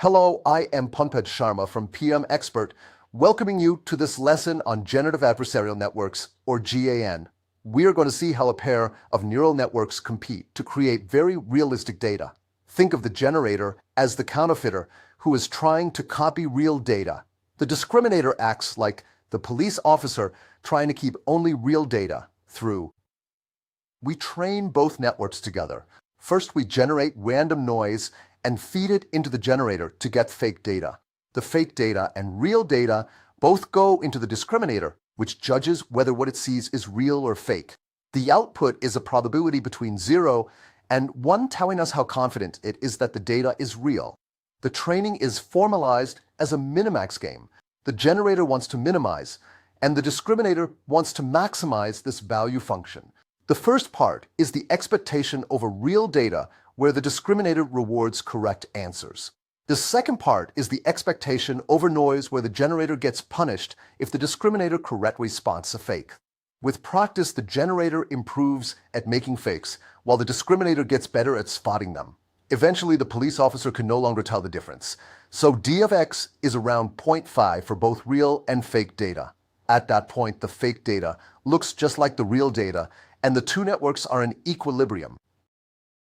Hello, I am Pankaj Sharma from PM Expert, welcoming you to this lesson on Generative Adversarial Networks, or GAN. We are going to see how a pair of neural networks compete to create very realistic data. Think of the generator as the counterfeiter who is trying to copy real data. The discriminator acts like the police officer trying to keep only real data through. We train both networks together. First, we generate random noise and feed it into the generator to get fake data. The fake data and real data both go into the discriminator, which judges whether what it sees is real or fake. The output is a probability between 0 and 1, telling us how confident it is that the data is real. The training is formalized as a minimax game. The generator wants to minimize, and the discriminator wants to maximize this value function. The first part is the expectation over real data, where the discriminator rewards correct answers. The second part is the expectation over noise, where the generator gets punished if the discriminator correctly spots a fake. With practice, the generator improves at making fakes, while the discriminator gets better at spotting them. Eventually, the police officer can no longer tell the difference. So D of X is around 0.5 for both real and fake data. At that point, the fake data looks just like the real data, and the two networks are in equilibrium.